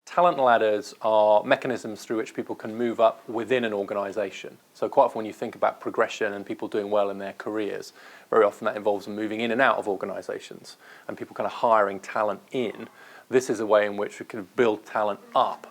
Talent ladders are mechanisms through which people can move up within an organisation. So quite often when you think about progression and people doing well in their careers, very often that involves them moving in and out of organisations and people kind of hiring talent in. This is a way in which we can build talent up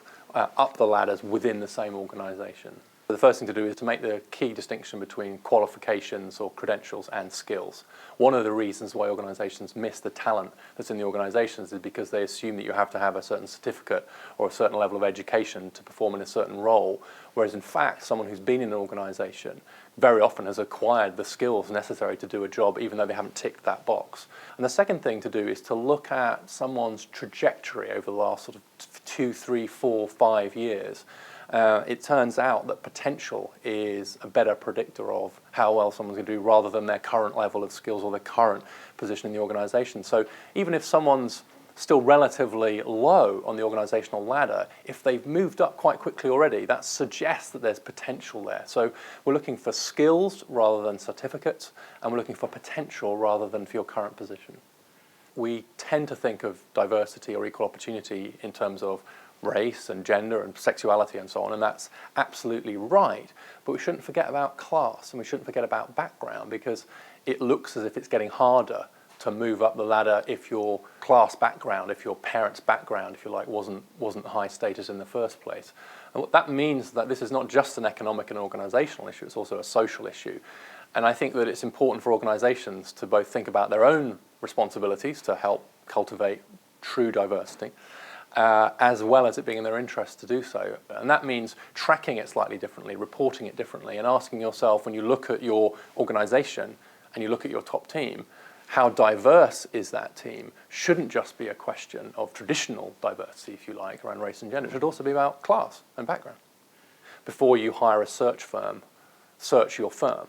the ladders within the same organisation. The first thing to do is to make the key distinction between qualifications or credentials and skills. One of the reasons why organisations miss the talent that's in the organisations is because they assume that you have to have a certain certificate or a certain level of education to perform in a certain role, whereas in fact someone who's been in an organisation very often has acquired the skills necessary to do a job even though they haven't ticked that box. And the second thing to do is to look at someone's trajectory over the last sort of 2, 3, 4, 5 years. It turns out that potential is a better predictor of how well someone's going to do rather than their current level of skills or their current position in the organisation. So even if someone's still relatively low on the organisational ladder, if they've moved up quite quickly already, that suggests that there's potential there. So we're looking for skills rather than certificates, and we're looking for potential rather than for your current position. We tend to think of diversity or equal opportunity in terms of race and gender and sexuality and so on, and that's absolutely right, but we shouldn't forget about class and we shouldn't forget about background, because it looks as if it's getting harder to move up the ladder if your class background, if your parents' background, if you like, wasn't high status in the first place. And what that means that this is not just an economic and organisational issue, it's also a social issue. And I think that it's important for organisations to both think about their own responsibilities to help cultivate true diversity, as well as it being in their interest to do so. And that means tracking it slightly differently, reporting it differently, and asking yourself, when you look at your organisation and you look at your top team, how diverse is that team shouldn't just be a question of traditional diversity, if you like, around race and gender. It should also be about class and background. Before you hire a search firm, search your firm.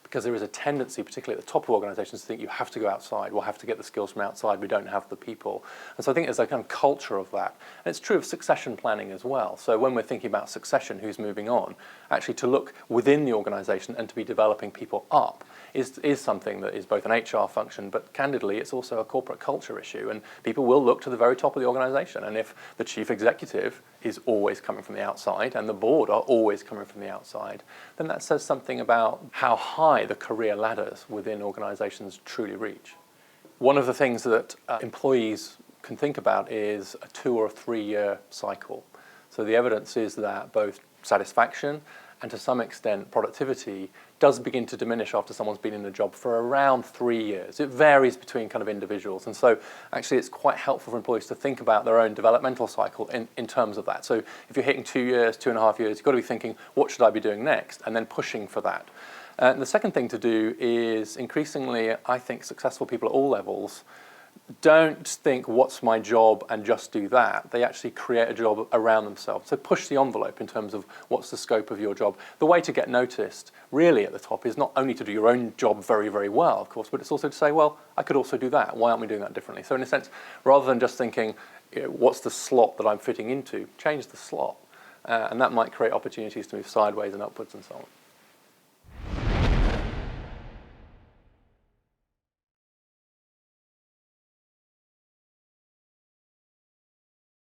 Because there is a tendency, particularly at the top of organisations, to think you have to go outside, we'll have to get the skills from outside, we don't have the people. And so I think there's a kind of culture of that. And it's true of succession planning as well. So when we're thinking about succession, who's moving on, actually to look within the organisation and to be developing people up is something that is both an HR function, but candidly it's also a corporate culture issue, and people will look to the very top of the organisation. And if the chief executive is always coming from the outside and the board are always coming from the outside, then that says something about how high the career ladders within organisations truly reach. One of the things that employees can think about is a 2 or 3 year cycle. So the evidence is that both satisfaction and to some extent productivity does begin to diminish after someone's been in a job for around 3 years. It varies between kind of individuals, and so actually it's quite helpful for employees to think about their own developmental cycle in terms of that. So if you're hitting 2 years, 2.5 years, you've got to be thinking, what should I be doing next? And then pushing for that. And the second thing to do is increasingly, I think, successful people at all levels don't think, what's my job, and just do that. They actually create a job around themselves. So push the envelope in terms of what's the scope of your job. The way to get noticed really at the top is not only to do your own job very, very well, of course, but it's also to say, well, I could also do that. Why aren't we doing that differently? So in a sense, rather than just thinking, what's the slot that I'm fitting into, change the slot. And that might create opportunities to move sideways and upwards and so on.